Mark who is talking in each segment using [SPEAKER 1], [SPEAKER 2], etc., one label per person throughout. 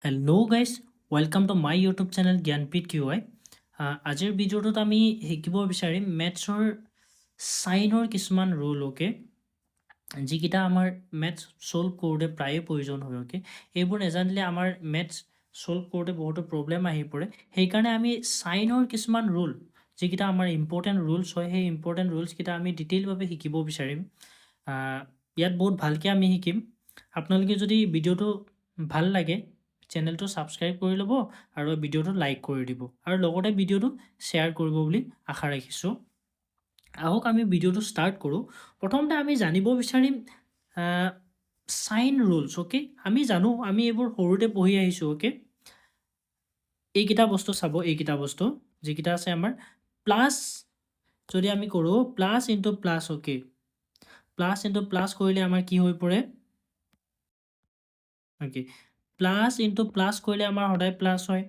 [SPEAKER 1] Hello guys, welcome to my YouTube channel Gyanpit QI. আজিৰ ভিডিঅ'টোত আমি শিকিব বিচাৰিম মেথছৰ সাইনৰ কিছুমান ৰুল ওকে যিকিটা আমাৰ মেথছ সলভ কৰোঁতে প্ৰায়ে প্ৰয়োজন হয় ওকে এইবোৰ নেজানিলে আমাৰ মেথছ সলভ কৰোঁতে বহুতো প্ৰব্লেম আহি পৰে সেইকাৰণে আমি সাইনৰ কিছুমান ৰুল যিকিটা আমাৰ ইম্পৰ্টেণ্ট ৰুলছ হয় সেই ইম্পৰ্টেণ্ট ৰুলছকিটা আমি ডিটেইলভাৱে শিকিব বিচাৰিম ইয়াত বহুত ভালকৈ আমি শিকিম আপোনালোকে যদি ভিডিঅ'টো ভাল লাগে চেনেলটো সাবস্ক্ৰাইব কৰি ল'ব আৰু ভিডিঅ'টো লাইক কৰি দিব আৰু লগতে ভিডিঅ'টো শ্বেয়াৰ কৰিব বুলি আশা ৰাখিছোঁ আহক আমি ভিডিঅ'টো ষ্টাৰ্ট কৰোঁ প্ৰথমতে আমি জানিব বিচাৰিম সাইন ৰুলছ ওকে আমি জানো আমি এইবোৰ সৰুতে পঢ়ি আহিছোঁ ওকে এইকেইটা বস্তু চাব এইকেইটা বস্তু যিকেইটা আছে আমাৰ প্লাছ যদি আমি কৰোঁ plus into plus okay plus into plus কৰিলে আমাৰ কি হৈ পৰে ওকে প্লাছ ইনটু প্লাছ কৰিলে আমাৰ সদায় প্লাছ হয়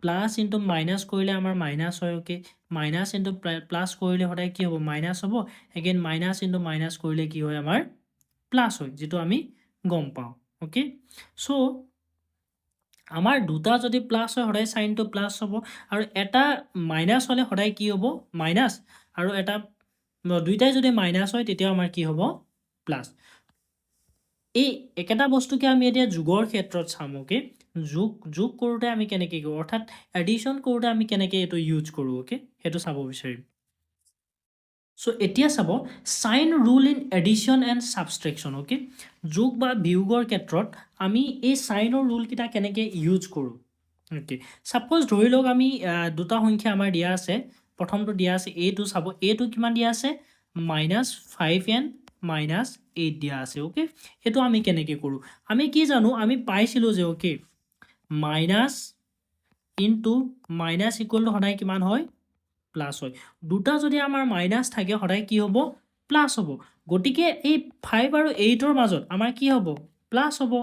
[SPEAKER 1] প্লাছ ইনটু মাইনাছ কৰিলে আমাৰ মাইনাছ হয় ওকে মাইনাছ ইনটু প্লাছ কৰিলে সদায় কি হ'ব মাইনাছ হ'ব এগেইন মাইনাছ ইনটু মাইনাছ কৰিলে কি হয় আমাৰ প্লাছ হয় যিটো আমি গম পাওঁ ওকে চ' আমাৰ দুটা যদি প্লাছ হয় সদায় সাইনটো প্লাছ হ'ব আৰু এটা মাইনাছ হ'লে সদায় কি হ'ব মাইনাছ আৰু এটা দুইটাই যদি মাইনাছ হয় তেতিয়া আমাৰ কি হ'ব প্লাছ এই একেটা বস্তুকে আমি এতিয়া যোগৰ ক্ষেত্ৰত চাম ওকে যোগ কৰোঁতে আমি কেনেকৈ কৰোঁ অৰ্থাৎ এডিশ্যন কৰোঁতে আমি কেনেকৈ এইটো ইউজ কৰোঁ ওকে সেইটো চাব বিচাৰিম চ' এতিয়া sub sign rule in addition and subtraction okay যোগ বা বিয়োগৰ ক্ষেত্ৰত আমি এই সাইনৰ ৰুলকেইটা কেনেকৈ ইউজ কৰোঁ ওকে ছাপ'জ ধৰি লওক আমি দুটা সংখ্যা আমাৰ দিয়া আছে প্ৰথমটো দিয়া আছে এইটো চাব এইটো কিমান দিয়া আছে -5n -8 দিয়া আছে ওকে সেইটো আমি কেনেকৈ কৰোঁ আমি কি জানো আমি পাইছিলোঁ যে okay minus into minus equal to সদায় কিমান হয় প্লাছ হয় দুটা যদি আমাৰ মাইনাছ থাকে সদায় কি হ'ব প্লাছ হ'ব গতিকে এই 5 আৰু 8ৰ মাজত আমাৰ কি হ'ব প্লাছ হ'ব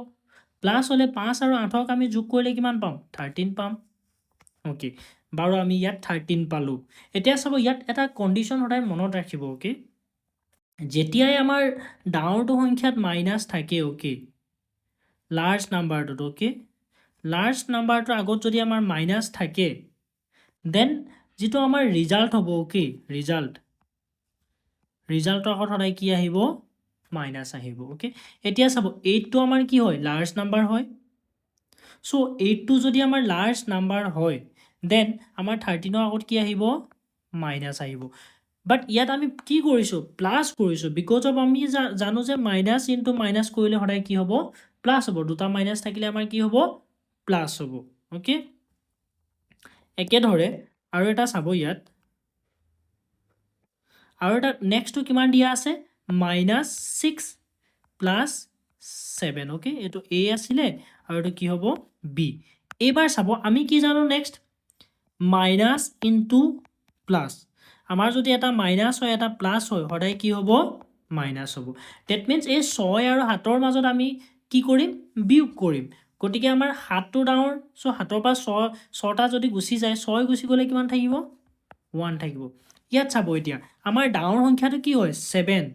[SPEAKER 1] প্লাছ হ'লে 5 আৰু 8ক আমি যোগ কৰিলে কিমান পাম 13 পাম ওকে বাৰু আমি ইয়াত 13 পালোঁ এতিয়া চাব ইয়াত এটা কণ্ডিশ্যন সদায় মনত ৰাখিব ওকে যেতিয়াই আমাৰ ডাঙৰটো সংখ্যাত মাইনাছ থাকে ওকে লাৰ্জ নাম্বাৰটোত ওকে লাৰ্জ নাম্বাৰটোৰ আগত যদি আমাৰ মাইনাছ থাকে দেন যিটো আমাৰ ৰিজাল্ট হ'ব ওকে ৰিজাল্টৰ আগত সদায় কি আহিব মাইনাছ আহিব ওকে এতিয়া চাব 8টো আমাৰ কি হয় লাৰ্জ নাম্বাৰ হয় চ' 8টো যদি আমাৰ লাৰ্জ নাম্বাৰ হয় দেন আমাৰ 13ৰ আগত কি আহিব মাইনাছ আহিব বাট ইয়াত আমি কি কৰিছোঁ প্লাছ কৰিছোঁ বিকজ অফ আমি জানো যে মাইনাছ ইনটু মাইনাছ কৰিলে সদায় কি হ'ব প্লাছ হ'ব দুটা মাইনাছ থাকিলে আমাৰ কি হ'ব প্লাছ হ'ব ওকে একেদৰে আৰু এটা চাব ইয়াত আৰু এটা নেক্সটটো কিমান দিয়া আছে -6 প্লাছ 7 ওকে এইটো এ আছিলে আৰু এইটো কি হ'ব বি এইবাৰ চাব আমি কি জানো নেক্সট মাইনাছ ইনটু প্লাছ আমাৰ যদি এটা মাইনাছ হয় এটা প্লাছ হয় সদায় কি হ'ব মাইনাছ হ'ব ডেট মিনছ এই 6 আৰু 7ৰ মাজত আমি কি কৰিম বিয়োগ কৰিম গতিকে আমাৰ 7টো ডাঙৰ চ' 7ৰ পৰা 6টা যদি গুচি যায় 6 গুচি গ'লে কিমান থাকিব 1 থাকিব ইয়াত চাব এতিয়া আমাৰ ডাঙৰ সংখ্যাটো কি হয় 7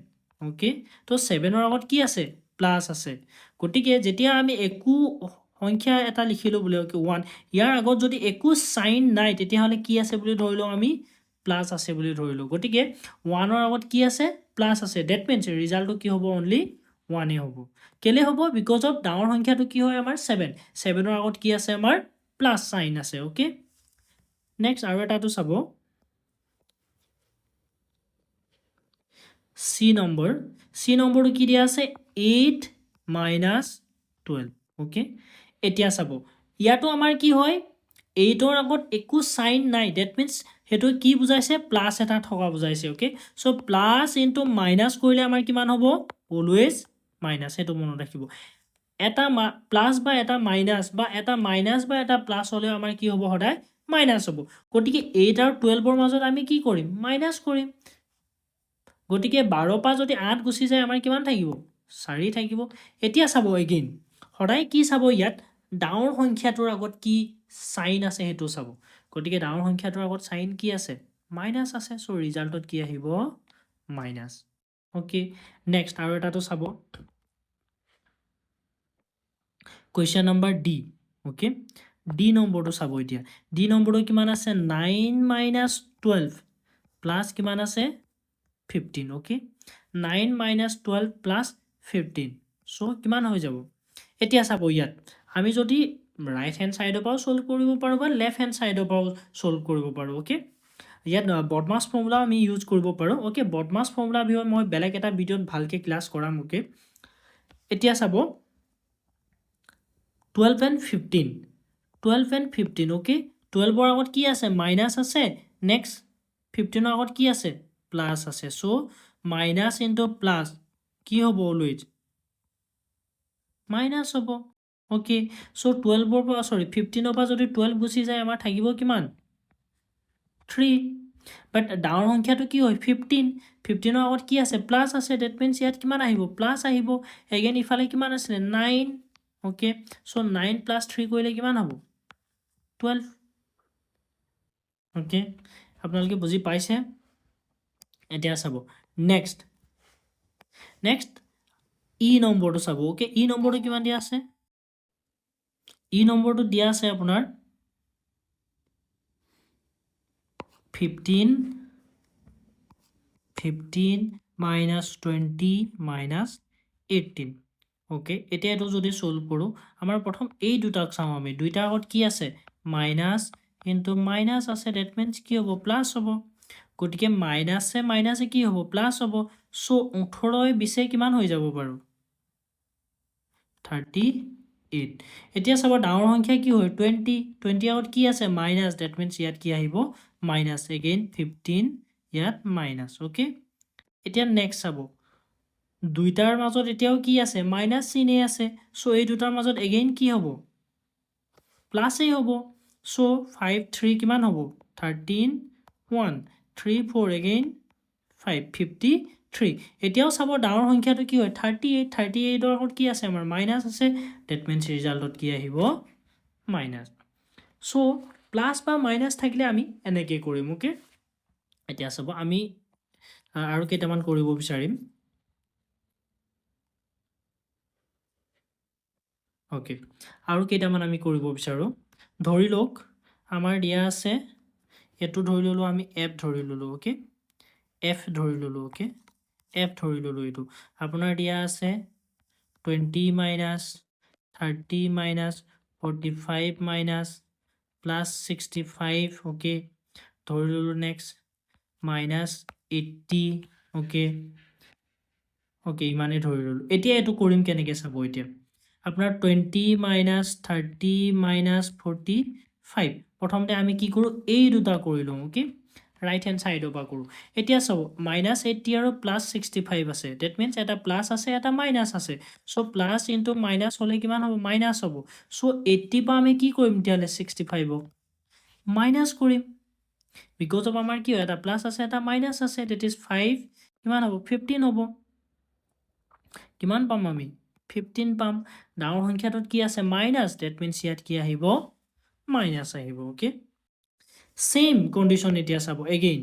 [SPEAKER 1] ওকে তো 7ৰ আগত কি আছে প্লাছ আছে গতিকে যেতিয়া আমি একো সংখ্যা এটা লিখিলোঁ বোলে ওকে 1 ইয়াৰ আগত যদি একো সাইন নাই তেতিয়াহ'লে কি আছে বুলি ধৰি লওঁ আমি প্লাছ আছে বুলি ধৰিলোঁ গতিকে 1ৰ আগত কি আছে প্লাছ আছে ডেট মিনছ ৰিজাল্টটো কি হ'ব অনলি 1 হ'ব কেলে হ'ব বিকজ অফ ডাঙৰ সংখ্যাটো কি হয় আমাৰ 7ৰ আগত কি আছে আমাৰ প্লাছ সাইন আছে ওকে নেক্সট আৰু এটাটো চাব চি নম্বৰটো কি দিয়া আছে 8 - 12 ওকে এতিয়া চাব ইয়াতো আমাৰ কি হয় 8ৰ আগত একো সাইন নাই ডেট মিনছ সেইটো কি বুজাইছে প্লাছ এটা থকা বুজাইছে ওকে চ' প্লাছ ইনটু মাইনাছ কৰিলে আমাৰ কিমান হ'ব অলৱেজ মাইনাছ সেইটো মনত ৰাখিব এটা প্লাছ বা এটা মাইনাছ বা এটা মাইনাছ বা এটা প্লাছ হ'লেও আমাৰ কি হ'ব সদায় মাইনাছ হ'ব গতিকে 8 আৰু 12ৰ মাজত আমি কি কৰিম মাইনাছ কৰিম গতিকে 12 পৰা যদি 8 গুচি যায় আমাৰ কিমান থাকিব 4 থাকিব এতিয়া চাব এগেইন সদায় কি চাব ইয়াত ডাঙৰ সংখ্যাটোৰ আগত কি সাইন আছে সেইটো চাব গতিকে ডাঙৰ সংখ্যাটোৰ আগত সাইন কি আছে মাইনাছ আছে চ' ৰিজাল্টত কি আহিব মাইনাছ ওকে নেক্সট আৰু এটাটো চাব question number D okay D নম্বৰটো চাব এতিয়া ডি নম্বৰটো কিমান আছে 9 মাইনাছ 12 প্লাছ কিমান আছে 15 ওকে 9 মাইনাছ 12 প্লাছ 15 চ' কিমান হৈ যাব এতিয়া চাব ইয়াত আমি যদি ৰাইট হেণ্ড ছাইডৰ পৰাও ছল্ভ কৰিব পাৰোঁ বা লেফ্ট হেণ্ড ছাইডৰ পৰাও ছল্ভ কৰিব পাৰোঁ ওকে ইয়াত বদমাছ ফৰ্মুলা আমি ইউজ কৰিব পাৰোঁ ওকে বদমাছ ফৰ্মুলা বিষয়ে মই বেলেগ এটা ভিডিঅ'ত ভালকৈ ক্লাছ কৰাম ওকে এতিয়া চাব 12 and 15 12 and 15 ওকে 12ৰ আগত কি আছে মাইনাছ আছে নেক্সট 15ৰ আগত কি আছে প্লাছ আছে চ' মাইনাছ ইনটু প্লাছ কি হ'ব অলৱেজ মাইনাছ হ'ব ওকে চ' 12ৰ পৰা 15ৰ পৰা যদি 12 গুচি যায় আমাৰ থাকিব কিমান 3 বাট ডাঙৰ সংখ্যাটো কি হয় 15 15ৰ আগত কি আছে প্লাছ আছে ডেট মিনছ ইয়াত কিমান আহিব প্লাছ আহিব এগেইন ইফালে কিমান আছিলে 9 ওকে চ' 9 প্লাছ 3 কৰিলে কিমান হ'ব 12 ওকে আপোনালোকে বুজি পাইছে এতিয়া চাব নেক্সট ই নম্বৰটো চাব ওকে ই নম্বৰটো কিমান দিয়া আছে ই নম্বৰটো দিয়া আছে আপোনাৰ 15 minus 20 minus 18 ওকে এতিয়া এইটো যদি সলভ কৰোঁ আমাৰ প্ৰথম এই দুটাক চাওঁ আমি দুইটাৰ আগত কি আছে মাইনাছ ইনটু মাইনাছ আছে ডেট মিনছ কি হ'ব প্লাছ হ'ব গতিকে মাইনাছে কি হ'ব প্লাছ হ'ব চ' 18 20 কিমান হৈ যাব বাৰু 38 এতিয়া চাব ডাঙৰ সংখ্যা কি হয় 20 আগত কি আছে মাইনাছ ডেট মিনছ ইয়াত কি আহিব মাইনাছ এগেইন 15 ইয়াত মাইনাছ ওকে এতিয়া নেক্সট চাব দুইটাৰ মাজত এতিয়াও কি আছে মাইনাছ চিনে আছে চ' এই দুটাৰ মাজত এগেইন কি হ'ব প্লাছেই হ'ব চ' 5 3 কিমান হ'ব 13 1 3 4 এগেইন 5 53 এতিয়াও চাব ডাঙৰ সংখ্যাটো কি হয় 38ৰ আগত কি আছে আমাৰ মাইনাছ আছে ডেট মিনছ ৰিজাল্টত কি আহিব মাইনাছ চ' প্লাছ বা মাইনাছ থাকিলে আমি এনেকৈ কৰিম ওকে এতিয়া চাব আমি আৰু কেইটামান কৰিব বিচাৰিম ওকে আৰু কেইটামান আমি কৰিব বিচাৰোঁ ধৰি লওক আমাৰ দিয়া আছে এইটো ধৰি ল'লোঁ আমি এফ ধৰি ল'লোঁ ওকে এফ ধৰি ল'লোঁ ওকে এফ ধৰি ল'লোঁ এইটো আপোনাৰ দিয়া আছে 20 minus 30 minus 45 minus plus 65 okay ধৰি ল'লোঁ নেক্সট মাইনাছ 80 ওকে ইমানেই ধৰি ল'লোঁ এতিয়া এইটো কৰিম কেনেকৈ চাব এতিয়া আপোনাৰ 20 মাইনাছ 30 মাইনাছ 45 প্ৰথমতে আমি কি কৰোঁ এই দুটা কৰি লওঁ ওকে ৰাইট হেণ্ড ছাইডৰ পৰা কৰোঁ এতিয়া চাব মাইনাছ 80 আৰু প্লাছ 65 আছে ডেট মিনছ এটা প্লাছ আছে এটা মাইনাছ আছে চ' প্লাছ ইনটু মাইনাছ হ'লে কিমান হ'ব মাইনাছ হ'ব চ' 80 পৰা আমি কি কৰিম তেতিয়াহ'লে 65ক মাইনাছ কৰিম বিকজ অফ আমাৰ কি হয় এটা প্লাছ আছে এটা মাইনাছ আছে ডেট ইজ 5 কিমান হ'ব 15 হ'ব কিমান পাম আমি 15 পাম ডাঙৰ সংখ্যাটোত কি আছে মাইনাছ ডেট মিনছ ইয়াত কি আহিব মাইনাছ আহিব ওকে সেম কণ্ডিশ্যন এতিয়া চাব এগেইন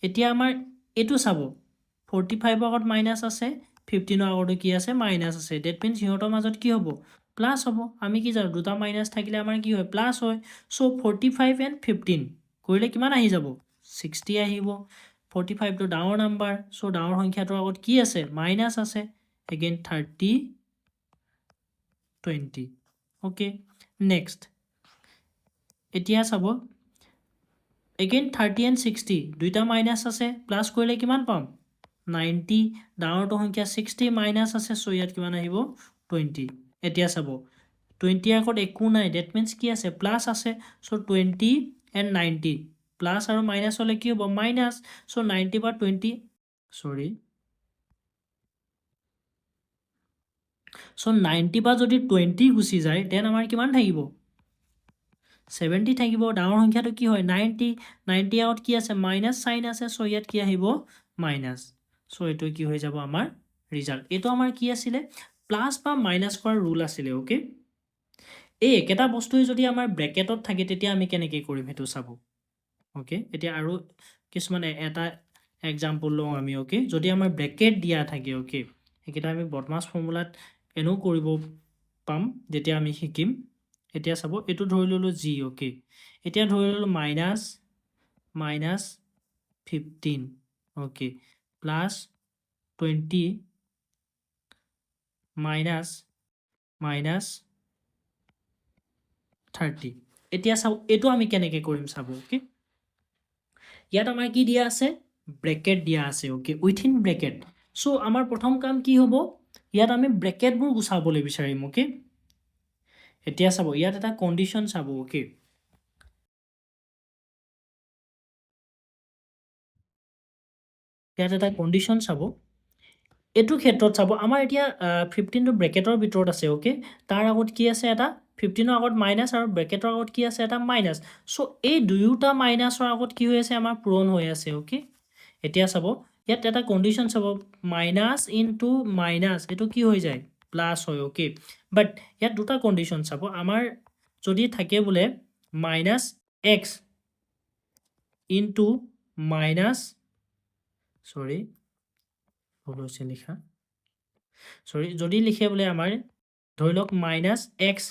[SPEAKER 1] এতিয়া আমাৰ এইটো চাব 45 আগত মাইনাছ আছে 15ৰ আগতো কি আছে মাইনাছ আছে ডেট মিনছ সিহঁতৰ মাজত কি হ'ব প্লাছ হ'ব আমি কি জানো দুটা মাইনাছ থাকিলে আমাৰ কি হয় প্লাছ হয় চ' 45 and 15 কৰিলে কিমান আহি যাব 60 আহিব 45টো ডাঙৰ নাম্বাৰ চ' ডাঙৰ সংখ্যাটোৰ আগত কি আছে মাইনাছ আছে এগেইন 30 20 ওকে নেক্সট এতিয়া চাব এগেইন 30 and 60 দুইটা মাইনাছ আছে প্লাছ কৰিলে কিমান পাম 90 ডাঙৰটো সংখ্যা 60 মাইনাছ আছে চ' ইয়াত কিমান আহিব 20 এতিয়া চাব 20 আগত একো নাই ডেট মিনছ কি আছে প্লাছ আছে চ' 20 and 90 প্লাছ আৰু মাইনাছ হ'লে কি হ'ব মাইনাছ চ' 90 বা 20 চ' 90 বা যদি 20 গুচি যায় দেন আমাৰ কিমান থাকিব 70 থাকিব ডাঙৰ সংখ্যাটো কি হয় 90 আগত কি আছে মাইনাছ চাইন আছে চ' ইয়াত কি আহিব মাইনাছ চ' এইটো কি হৈ যাব আমাৰ ৰিজাল্ট এইটো আমাৰ কি আছিলে প্লাছ বা মাইনাছ কৰাৰ ৰুল আছিলে ওকে এই একেটা বস্তুৱে যদি আমাৰ ব্ৰেকেটত থাকে তেতিয়া আমি কেনেকৈ কৰিম সেইটো চাব ওকে এতিয়া আৰু কিছুমান এটা এক্সাম্পল লওঁ আমি ওকে যদি আমাৰ ব্ৰেকেট দিয়া থাকে ওকে সেইকেইটা আমি বদমাছ ফৰ্মুলাত এনেও কৰিব পাম যেতিয়া আমি শিকিম এতিয়া চাব এইটো ধৰি ললো জি ওকে এতিয়া ধৰি ললো মাইনাছ 15 ওকে প্লাছ 20 মাইনাছ 30 এতিয়া চাব এইটো আমি কেনেকৈ কৰিম চাব ওকে ইয়াত আমাৰ কি দিয়া আছে ব্ৰেকেট দিয়া আছে ওকে উইথিন ব্ৰেকেট চ' আমাৰ প্ৰথম কাম কি হ'ব ইয়াত আমি ব্ৰেকেটবোৰ গুচাবলৈ বিচাৰিম ওকে এতিয়া চাব ইয়াত এটা কণ্ডিশ্যন চাব ওকে ইয়াত এটা কণ্ডিশ্যন চাব এইটো ক্ষেত্ৰত চাব আমাৰ এতিয়া 15টো ব্ৰেকেটৰ ভিতৰত আছে ওকে তাৰ আগত কি আছে এটা 15ৰ আগত মাইনাছ আৰু ব্ৰেকেটৰ আগত কি আছে এটা মাইনাছ চ' এই দুয়োটা মাইনাছৰ আগত কি হৈ আছে আমাৰ পূৰণ হৈ আছে ওকে এতিয়া চাব ইয়াত এটা কণ্ডিশ্যন চাব মাইনাছ ইনটু মাইনাছ এইটো কি হৈ যায় প্লাছ হয় ওকে বাট ইয়াত দুটা কণ্ডিশ্যন চাব আমাৰ যদি থাকে বোলে মাইনাছ এক্স ইনটু মাইনাছ সৰি ভুল হৈছে লিখা সৰি যদি লিখে বোলে আমাৰ ধৰি লওক minus x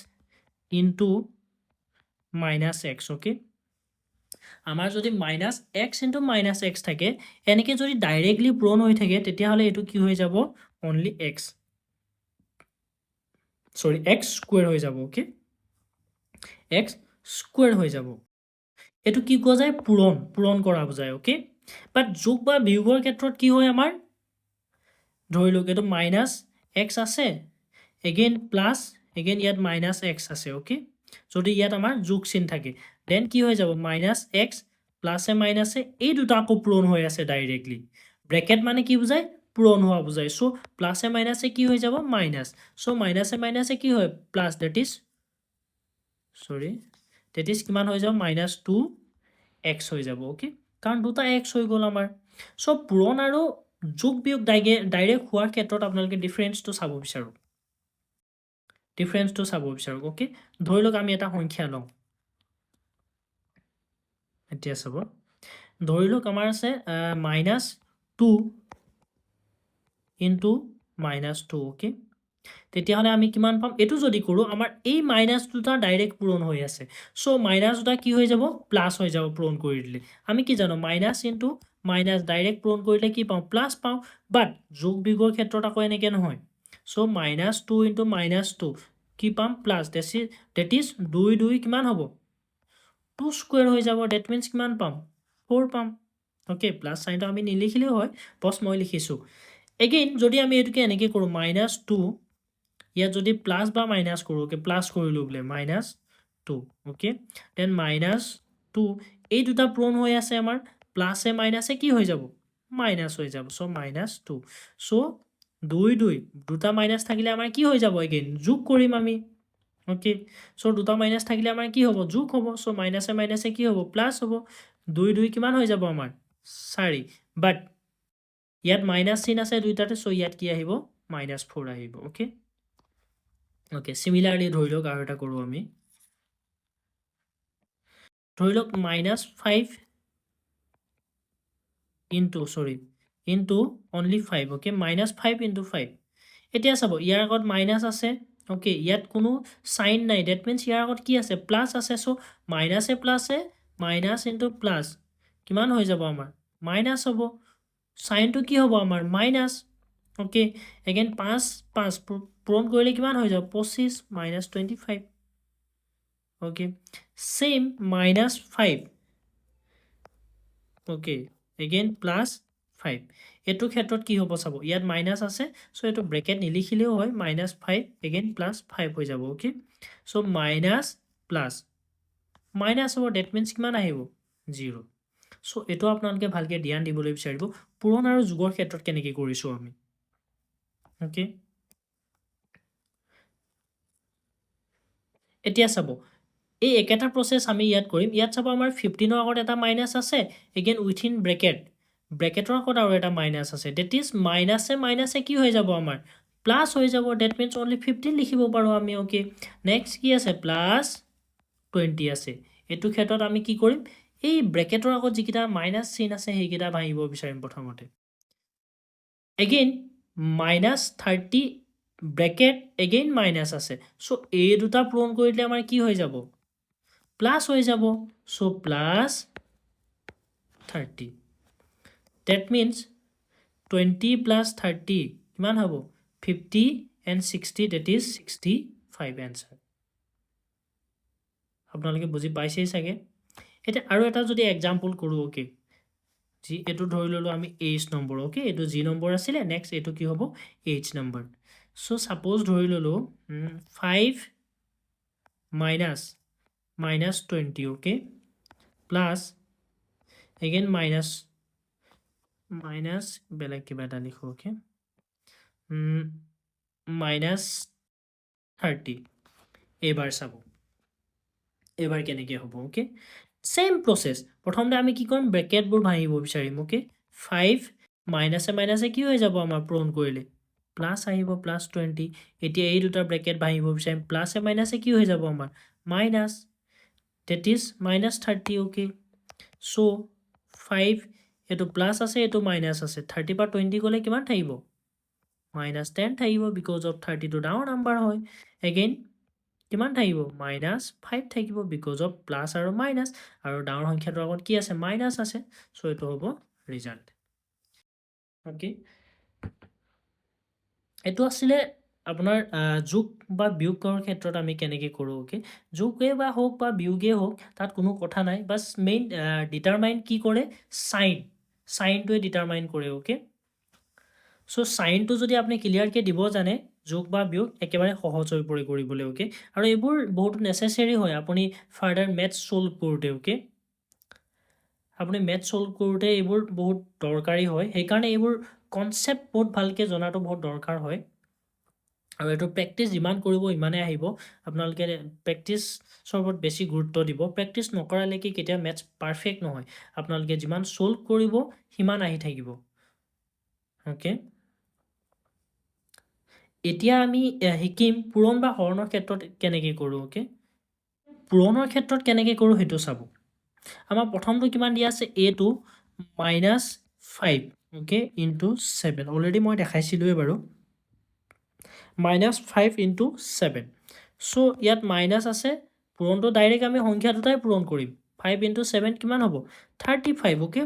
[SPEAKER 1] into minus x okay আমাৰ যদি minus x into minus x থাকে এনেকৈ যদি ডাইৰেক্টলি পূৰণ হৈ থাকে তেতিয়াহ'লে এইটো কি হৈ যাব অনলি এক্স সৰি এক্স স্কুৱেৰ হৈ যাব ওকে এক্স স্কুৱেৰ হৈ যাব এইটো কি কোৱা যায় পূৰণ কৰা বুজায় ওকে বাট যোগ বা বিয়োগৰ ক্ষেত্ৰত কি হয় আমাৰ ধৰি লওক এইটো মাইনাছ এক্স আছে এগেইন প্লাছ এগেইন ইয়াত মাইনাছ এক্স আছে ওকে যদি ইয়াত আমাৰ যোগ চিন থাকে দেন কি হৈ যাব মাইনাছ এক্স প্লাছে মাইনাছে এই দুটা আকৌ পূৰণ হৈ আছে ডাইৰেক্টলি ব্ৰেকেট মানে কি বুজায় পূৰণ হোৱা বুজায় চ' প্লাছে মাইনাছে কি হৈ যাব মাইনাছ চ' মাইনাছে মাইনাছে কি হয় প্লাছ ডেট ইজ কিমান হৈ যাব মাইনাছ 2x হৈ যাব ওকে কাৰণ দুটা এক্স হৈ গ'ল আমাৰ চ' পূৰণ আৰু যোগ বিয়োগ ডাইৰেক্ট হোৱাৰ ক্ষেত্ৰত আপোনালোকে ডিফাৰেঞ্চটো চাব বিচাৰক ওকে ধৰি লওক আমি এটা সংখ্যা লওঁ এতিয়া চাব ধৰি লওক আমাৰ আছে মাইনাছ 2 ইনটু মাইনাছ 2 ওকে তেতিয়াহ'লে আমি কিমান পাম এইটো যদি কৰোঁ আমাৰ এই মাইনাছ দুটা ডাইৰেক্ট পূৰণ হৈ আছে চ' মাইনাছ দুটা কি হৈ যাব প্লাছ হৈ যাব পূৰণ কৰি দিলে আমি কি জানো মাইনাছ ইনটু মাইনাছ ডাইৰেক্ট পূৰণ কৰিলে কি পাওঁ প্লাছ পাওঁ বাট যোগ বিয়োগৰ ক্ষেত্ৰত আকৌ এনেকৈ নহয় চ' মাইনাছ 2 ইনটু মাইনাছ 2 কি পাম প্লাছ ডেট ইজ 2 কিমান হ'ব 2 স্কুৱেৰ হৈ যাব ডেট মিনছ কিমান পাম 4 পাম ওকে প্লাছ চাইনটো আমি নিলিখিলেও হয় বছ মই লিখিছোঁ এগেইন যদি আমি এইটোকে এনেকৈ কৰোঁ মাইনাছ 2 ইয়াত যদি প্লাছ বা মাইনাছ কৰোঁ ওকে প্লাছ কৰিলোঁ বোলে মাইনাছ 2 ওকে দেন মাইনাছ 2 এই দুটা পূৰণ হৈ আছে আমাৰ প্লাছে মাইনাছে কি হৈ যাব মাইনাছ হৈ যাব চ' মাইনাছ 2 চ' 2 দুটা মাইনাছ থাকিলে আমাৰ কি হৈ যাব এগেইন যোগ কৰিম আমি ওকে চ' দুটা মাইনাছ থাকিলে আমাৰ কি হ'ব যোগ হ'ব চ' মাইনাছে মাইনাছে কি হ'ব প্লাছ হ'ব 2 কিমান হৈ যাব আমাৰ 4 বাট ইয়াত মাইনাছ চিন আছে দুইটাতে চ' ইয়াত কি আহিব মাইনাছ 4 আহিব ওকে চিমিলাৰলি ধৰি লওক আৰু এটা কৰোঁ আমি ধৰি লওক minus 5 into only 5 okay minus 5 into 5 এতিয়া চাব ইয়াৰ আগত মাইনাছ আছে ওকে ইয়াত কোনো চাইন নাই ডেট মিনছ ইয়াৰ আগত কি আছে প্লাছ আছে চ' মাইনাছে প্লাছে মাইনাছ ইনটু প্লাছ কিমান হৈ যাব আমাৰ মাইনাছ হ'ব চাইনটো কি হ'ব আমাৰ মাইনাছ ওকে এগেইন 5 পূৰণ কৰিলে কিমান হৈ যাব 25 মাইনাছ 25 ওকে চেম মাইনাছ 5 ওকে এগেইন প্লাছ 5 এইটো ক্ষেত্ৰত কি হ'ব চাব ইয়াত মাইনাছ আছে চ' এইটো ব্ৰেকেট নিলিখিলেও হয় মাইনাছ 5 এগেইন প্লাছ 5 হৈ যাব ওকে চ' মাইনাছ প্লাছ মাইনাছ হ'ব ডেট মিনছ কিমান আহিব 0 চ' এইটো আপোনালোকে ভালকৈ ধ্যান দিবলৈ বিচাৰিব পূৰণ আৰু যোগৰ ক্ষেত্ৰত কেনেকৈ কৰিছোঁ আমি ওকে এতিয়া চাব এই একেটা প্ৰচেছ আমি ইয়াত কৰিম ইয়াত চাব আমাৰ 15ৰ আগত এটা মাইনাছ আছে এগেইন উইথিন ব্ৰেকেটৰ আগত আৰু এটা মাইনাছ আছে ডেট ইজ মাইনাছে কি হৈ যাব আমাৰ প্লাছ হৈ যাব ডেট মিনছ অনলি 15 লিখিব পাৰোঁ আমি ওকে নেক্সট কি আছে প্লাছ 20 আছে এইটো ক্ষেত্ৰত আমি কি কৰিম এই ব্ৰেকেটৰ আগত যিকেইটা মাইনাছ চিন আছে সেইকেইটা ভাঙিব বিচাৰিম প্ৰথমতে again minus 30 bracket again minus আছে চ' এই দুটা পূৰণ কৰিলে আমাৰ কি হৈ যাব প্লাছ হৈ যাব চ' প্লাছ 30 ডেট মিনছ 20 প্লাছ 30 কিমান হ'ব 50 and 60 that is 65 answer আপোনালোকে বুজি পাইছেই চাগে এতিয়া আৰু এটা যদি এক্সাম্পল কৰোঁ অ'কে যি এইটো ধৰি ল'লোঁ আমি এইচ নম্বৰ অ'কে এইটো জি নম্বৰ আছিলে নেক্সট এইটো কি হ'ব এইচ নম্বৰ চ' ছাপ'জ ধৰি ল'লোঁ 5 minus 20 okay plus again minus বেলেগ কিবা এটা লিখো okay minus 30 এইবাৰ চাব এইবাৰ কেনেকৈ হ'ব okay same process প্ৰথমতে আমি কি কৰিম ব্ৰেকেটবোৰ ভাঙিব বিচাৰিম okay 5 মাইনাছে কি হৈ যাব আমাৰ পূৰণ কৰিলে প্লাছ আহিব প্লাছ 20 এতিয়া এই দুটা ব্ৰেকেট ভাঙিব বিচাৰিম প্লাছে মাইনাছে কি হৈ যাব আমাৰ minus that is minus 30 okay so 5 এইটো প্লাছ আছে এইটো মাইনাছ আছে 30 পৰা 20 গ'লে কিমান থাকিব minus 10 থাকিব because of 30 টো ডাঙৰ নাম্বাৰ হয় again কিমান থাকিব minus 5 থাকিব because of প্লাছ আৰু মাইনাছ আৰু ডাঙৰ সংখ্যাটোৰ আগত কি আছে মাইনাছ আছে so এইটো হ'ব ৰিজাল্ট okay এইটো আছিলে আপোনাৰ যোগ বা বিয়োগৰ ক্ষেত্ৰত আমি কেনেকৈ কৰোঁ অ'কে যোগে বা হওক বা বিয়োগে হওক তাত কোনো কথা নাই বাছ মেইন ডিটাৰমাইন কি কৰে চাইনটোৱে ডিটাৰমাইন কৰে অ'কে চ' চাইনটো যদি আপুনি ক্লিয়াৰকৈ দিব জানে যোগ বা বিয়োগ একেবাৰে সহজ হৈ পৰে কৰিবলৈ অ'কে আৰু এইবোৰ বহুত নেচেচেৰী হয় আপুনি ফাৰ্ডাৰ মেথছ ছল্ভ কৰোঁতে অ'কে আপুনি মেথছ ছল্ভ কৰোঁতে এইবোৰ বহুত দৰকাৰী হয় সেইকাৰণে এইবোৰ কনচেপ্ট বহুত ভালকৈ জনাটো বহুত দৰকাৰ হয় আৰু এইটো প্ৰেক্টিছ যিমান কৰিব ইমানেই আহিব আপোনালোকে প্ৰেক্টিছৰ ওপৰত বেছি গুৰুত্ব দিব প্ৰেক্টিছ নকৰালৈকে কেতিয়াও মেথছ পাৰফেক্ট নহয় আপোনালোকে যিমান ছল্ভ কৰিব সিমান আহি থাকিব অ'কে এতিয়া আমি শিকিম পূৰণ বা হৰণৰ ক্ষেত্ৰত কেনেকৈ কৰোঁ অ'কে পূৰণৰ ক্ষেত্ৰত কেনেকৈ কৰোঁ সেইটো চাব আমাৰ প্ৰথমটো কিমান দিয়া আছে এটো -5 অ'কে ইনটু 7 অলৰেডি মই দেখাইছিলোঁৱে বাৰু -5 ইনটু 7 চ' ইয়াত মাইনাছ আছে পূৰণটো ডাইৰেক্ট আমি সংখ্যা দুটাই পূৰণ কৰিম 5 ইনটু 7 কিমান হ'ব 35 অ'কে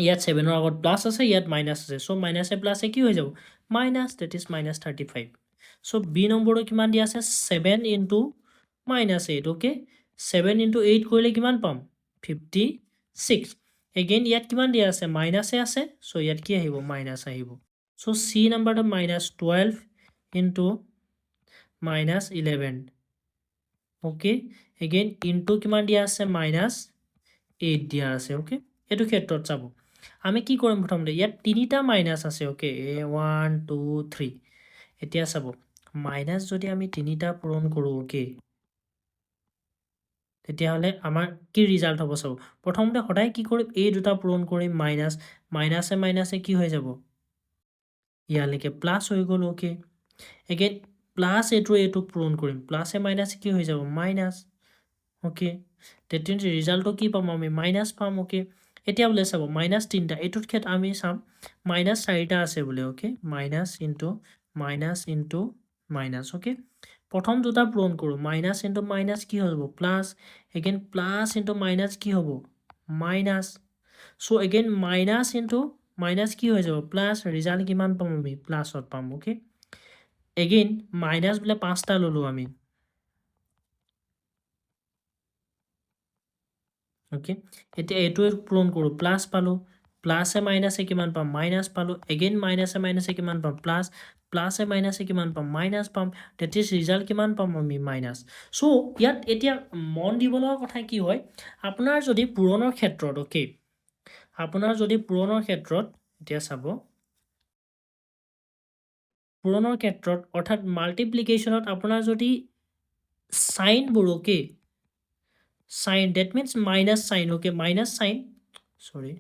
[SPEAKER 1] ইয়াত 7ৰ আগত প্লাছ আছে ইয়াত মাইনাছ আছে চ' মাইনাছে প্লাছে কি হৈ যাব মাইনাছ ডেট ইজ -35 চ' বি নম্বৰটো কিমান দিয়া আছে 7 ইনটু -8 অ'কে 7 ইনটু 8 কৰিলে কিমান পাম 56 এগেইন ইয়াত কিমান দিয়া আছে মাইনাছে আছে চ' ইয়াত কি আহিব মাইনাছ আহিব চ' চি নাম্বাৰটো -12 ইনটু -11 অ'কে এগেইন ইনটু কিমান দিয়া আছে -8 দিয়া আছে অ'কে এইটো ক্ষেত্ৰত চাব আমি কি কৰিম প্ৰথমতে ইয়াত তিনিটা মাইনাছ আছে অ'কে 1 2 3 এতিয়া চাব মাইনাছ যদি আমি তিনিটা পূৰণ কৰোঁ অ'কে তেতিয়াহ'লে আমাৰ কি ৰিজাল্ট হ'ব চাব প্ৰথমতে সদায় কি কৰিম এই দুটা পূৰণ কৰিম মাইনাছে কি হৈ যাব ইয়ালৈকে প্লাছ হৈ গ'ল অ'কে এগেইন প্লাছ এইটোক পূৰণ কৰিম প্লাছে মাইনাছে কি হৈ যাব মাইনাছ অ'কে তেতিয়া ৰিজাল্টটো কি পাম আমি মাইনাছ পাম অ'কে এতিয়া বোলে চাব মাইনাছ তিনিটা এইটোত ক্ষেত্ৰত আমি চাম মাইনাছ 4টা আছে বোলে okay minus into minus okay প্ৰথম দুটা পূৰণ কৰোঁ মাইনাছ ইনটু মাইনাছ কি হৈ যাব plus again plus into minus কি হ'ব মাইনাছ চ' এগেইন মাইনাছ ইনটু মাইনাছ কি হৈ যাব প্লাছ ৰিজাল্ট কিমান পাম আমি প্লাছত পাম অ'কে এগেইন মাইনাছ বোলে 5টা ল'লোঁ আমি অ'কে এতিয়া এইটোৱে পূৰণ কৰোঁ প্লাছ পালোঁ প্লাছে মাইনাছে কিমান পাম মাইনাছ পালোঁ এগেইন মাইনাছে কিমান পাম প্লাছে মাইনাছে কিমান পাম মাইনাছ পাম ডেট ইজ ৰিজাল্ট কিমান পাম আমি মাইনাছ চ' ইয়াত এতিয়া মন দিব লগা কথা কি হয় আপোনাৰ যদি পূৰণৰ ক্ষেত্ৰত অ'কে আপোনাৰ যদি পূৰণৰ ক্ষেত্ৰত এতিয়া চাব পূৰণৰ ক্ষেত্ৰত অৰ্থাৎ মাল্টিপ্লিকেশ্যনত আপোনাৰ যদি চাইনবোৰ okay sign that means minus sign okay minus sign sorry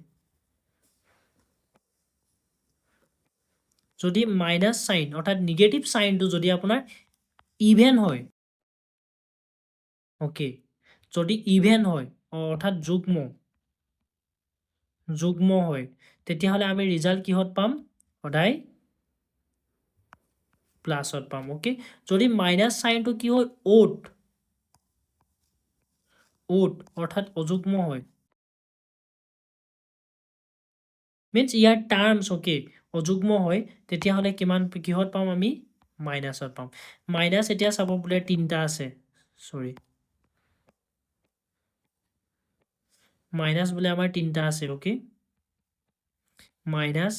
[SPEAKER 1] যদি মাইনাছ চাইন অৰ্থাৎ নিগেটিভ চাইনটো যদি আপোনাৰ ইভেন হয় অ'কে যদি ইভেন হয় অৰ্থাৎ যুগ্ম হয় তেতিয়াহ'লে আমি ৰিজাল্ট কিহত পাম সদায় প্লাছত পাম ওকে যদি মাইনাছ চাইনটো কি হয় ওট অৰ্থাৎ অযুগ্ম হয় মিন্স ইয়াৰ টাৰ্মছ ওকে অযুগ্ম হয় তেতিয়াহ'লে কিহত পাম আমি মাইনাছত পাম মাইনাছ এতিয়া চাব বোলে 3টা আছে সৰি মাইনাছ বোলে আমাৰ 3টা আছে ওকে মাইনাছ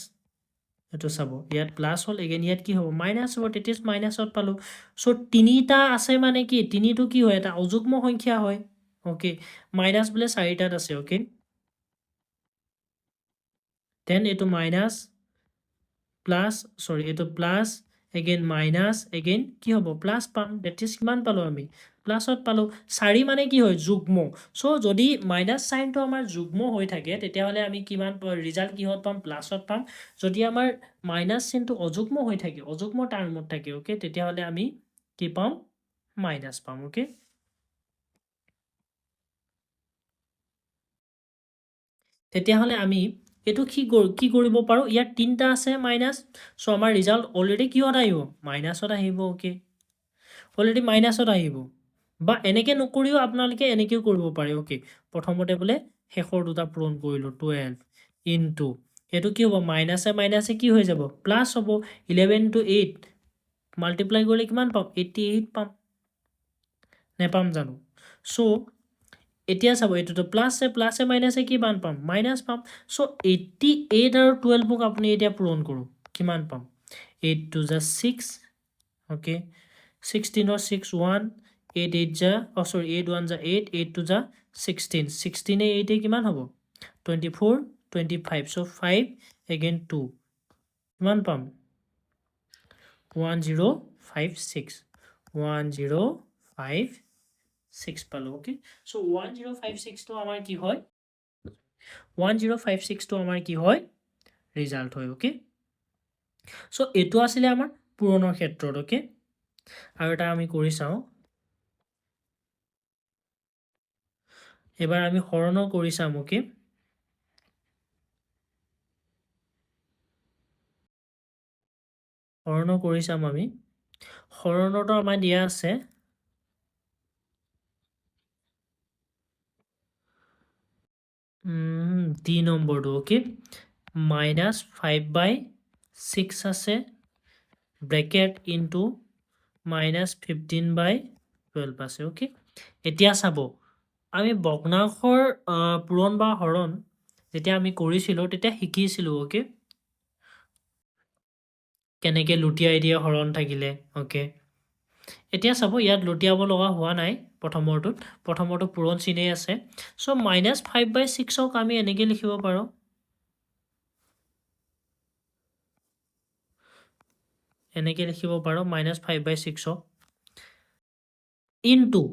[SPEAKER 1] এটো চাব ইয়াত প্লাস হল এগেইন ইয়াত কি হ'ব মাইনাছ হ'ব তেতিয়া মাইনাছত পালো সো 3টা আছে মানে কি 3টো কি হয় এটা অযুগ্ম সংখ্যা হয় ওকে মাইনাছ বোলে 4টাত আছে ওকে দেন এটো মাইনাছ প্লাস সৰি এটো প্লাস এগেইন মাইনাছ এগেইন কি হ'ব প্লাস পাম দ্যাট ইজ কিমান পালো আমি প্লাসত পালো 4 মানে কি হয় যুগ্ম সো যদি মাইনাছ সাইনটো আমাৰ যুগ্ম হৈ থাকে তেতিয়াহ'লে আমি কিমান ৰিজাল্ট কিহত পাম প্লাসত পাম যদি আমাৰ মাইনাছ চিনটো অযুগ্ম হৈ থাকে অযুগ্ম টাৰ্মত থাকে ওকে তেতিয়াহ'লে আমি কি পাম মাইনাছ পাম ওকে তেতিয়াহ'লে আমি এটো কি কৰিব পাৰো ইয়াত 3টা আছে মাইনাছ সো আমাৰ ৰিজাল্ট অলৰেডি কিহত আহিব মাইনাছত আহিব ওকে অলৰেডি মাইনাছত আহিব বা এনেকে নকৰিও আপোনালোকে এনেকেও কৰিব পাৰে ওকে প্ৰথমতে বোলে শেষৰ দুটা পূৰণ কৰিলো 12 ইনটু এটো কি হ'ব মাইনাছে মাইনাছে কি হৈ যাব প্লাস হ'ব 11 to 8 মাল্টিপ্লাই কৰিলে কিমান পাম 88 পাম নেপাম জানো সো এতিয়া চাব এটোটো প্লাসে মাইনাসে কি মান পাম মাইনাস পাম সো 88 আৰু 12 ক আপুনি এতিয়া পূৰণ কৰো কিমান পাম 8 to the 6 okay 16 or 6 1 8 8 ja sorry 8 1 ja 8 8 to the 16 16 এ 8 এ কিমান হ'ব 24 25 so 5 again 2 কিমান পাম 1056 1056 পালো ওকে সো 1056 তো আমাৰ কি হয় 1056 তো আমাৰ কি হয় ৰিজাল্ট হয় ওকে সো এটো আছিলে আমাৰ পূৰণৰ ক্ষেত্ৰত ওকে আৰু এটা আমি কৰি চাও এবাৰ আমি হৰণ কৰি চাম ওকে হৰণ কৰি চাম আমি হৰণটো আমাৰ দিয়া আছে 3 নম্বৰটো ওকে -5/6 আছে ব্ৰেকেট ইনটু -15/12 আছে ওকে এতিয়া চাব আমি ভগ্নাংশৰ পূৰণ বা হৰণ যেতিয়া আমি কৰিছিলো তেতিয়া শিকিছিলো ওকে কেনেকে লুটিয়াই দিয়ে হৰণ থাকিলে ওকে এতিয়া চাব ইয়াত লুটিয়াব লগা হোৱা নাই প্ৰথমৰটো পূৰণ চিনেই আছে সো -5/6 ক আমি এনেকে লিখিব পাৰো এনেকে লিখিব পাৰো -5/6 ক ইনটু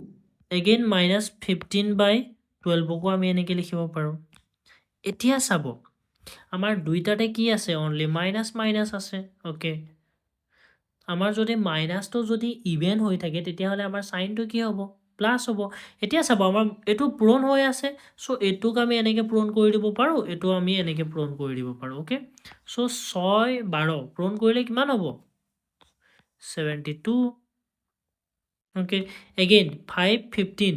[SPEAKER 1] এগেইন -15/12 কো আমি এনেকে লিখিব পাৰো এতিয়া চাব আমাৰ দুইটাতে কি আছে অনলি মাইনাছ মাইনাছ আছে ওকে আমাৰ যদি মাইনাছটো যদি ইভেন হৈ থাকে তেতিয়াহ'লে আমাৰ সাইনটো কি হ'ব প্লাস হ'ব এতিয়া চাব আমাৰ এটো পূৰণ হৈ আছে সো এটোক আমি এনেকে পূৰণ কৰি দিব পাৰো এটো আমি এনেকে পূৰণ কৰি দিব পাৰো ওকে সো 6 12 পূৰণ কৰিলে কিমান হ'ব 72 ওকে এগেইন 5 15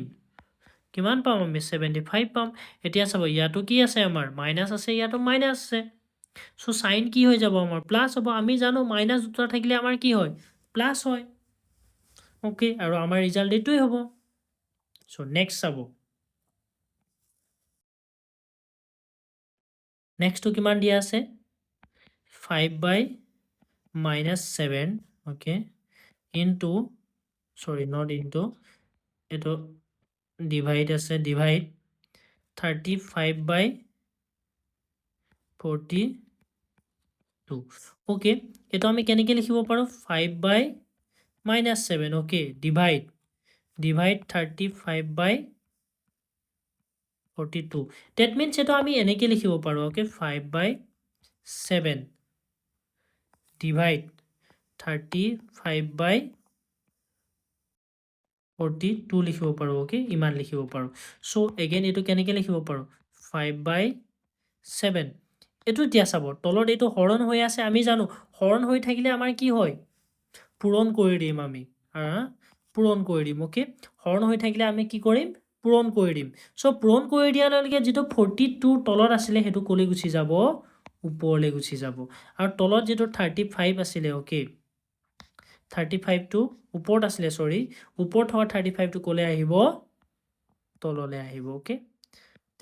[SPEAKER 1] কিমান পাম আমি 75 পাম এতিয়া চাব ইয়াতো কি আছে আমাৰ মাইনাছ আছে ইয়াতো মাইনাছ আছে সো সাইন কি হৈ যাব আমাৰ প্লাস হ'ব আমি জানো মাইনাছ দুটা থাকিলে আমাৰ কি হয় প্লাস হয় ওকে আৰু আমাৰ ৰিজাল্ট এটোই হ'ব সো নেক্সট চাব নেক্সটটো কিমান দিয়া আছে 5/-7 ওকে ইনটু সৰি নট ইনটু এটো ডিভাইড আছে ডিভাইড 35/42 ওকে এটো আমি কেনেকে লিখিব পাৰো 5/-7 ওকে ডিভাইড 35/42 that means এটো আমি এনেকে লিখিব পাৰো ওকে 5/7 ডিভাইড 35/42 লিখিব পাৰো ওকে ইমান লিখিব পাৰো সো এগেইন এটো কেনেকে লিখিব পাৰো 5/7 এটো এতিয়া চাব তলত এটো হৰণ হৈ আছে আমি জানো হৰণ হৈ থাকিলে আমাৰ কি হয় পূৰণ কৰি দিম আমি পূৰণ কৰি দিম ওকে হৰণ হৈ থাকিলে আমি কি কৰিম পূৰণ কৰি দিম সো পূৰণ কৰি দিয়াৰ লগে লগে যেটো 42 তলত আছিলে হেতু কলে গুছি যাব ওপৰলে গুছি যাব আৰু তলত যেটো 35 আছিলে ওকে 35 টো ওপৰত আছিলে সৰি ওপৰত থকা 35 টো কলে আহিব তললে আহিব ওকে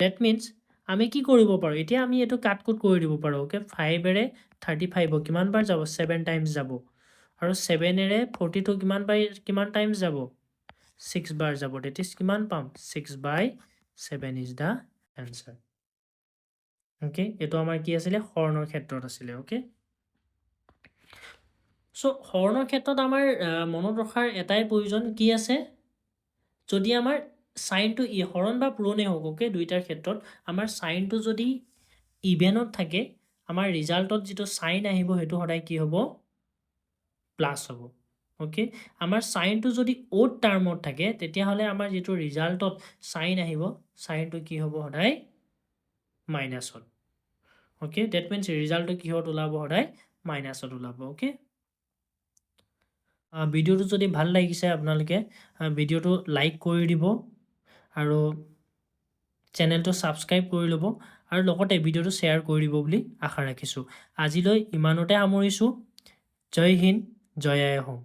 [SPEAKER 1] that means আমি কি কৰিব পাৰো এতিয়া আমি এটো কাট কুট কৰি দিব পাৰো ওকে 5 এৰে 35 কিমান বাৰ যাব 7 টাইমছ যাব আৰু 7 এৰে 42 কিমান টাইমছ যাব 6 বাৰ যাব that is কিমান পাম 6/7 is the answer ওকে এটো আমাৰ কি আছিল হৰণৰ ক্ষেত্ৰত আছিল ওকে সো হৰণৰ ক্ষেত্ৰত আমাৰ মনত ৰখাৰ এটাই প্ৰয়োজন কি আছে যদি আমাৰ সাইনটো হৰণ বা পূৰণে হোক ওকে দুইটাৰ ক্ষেত্ৰত আমাৰ সাইনটো যদি ইভেনত থাকে আমাৰ ৰিজাল্টত যেটো সাইন আহিব হেতু সদায় কি হ'ব প্লাস হ'ব ওকে আমাৰ সাইনটো যদি ওড টাৰ্মত থাকে তেতিয়া হলে আমাৰ যেটো ৰিজাল্টত সাইন আহিব সাইনটো কি হ'ব সদায় মাইনাসত ওকে দ্যাট মিন্স ৰিজাল্টটো কি হত ওলাব সদায় মাইনাসত ওলাব ওকে ভিডিওটো যদি ভাল লাগিছে আপোনালোকে ভিডিওটো লাইক কৰি দিব আৰু চেনেলটো সাবস্ক্ৰাইব কৰি ল'ব আৰু লগতে ভিডিওটো শ্বেয়াৰ কৰি দিব বুলি আশা ৰাখিছো আজিলৈ ইমানতে সামৰিছো জয় হিন্দ জয় আই অসম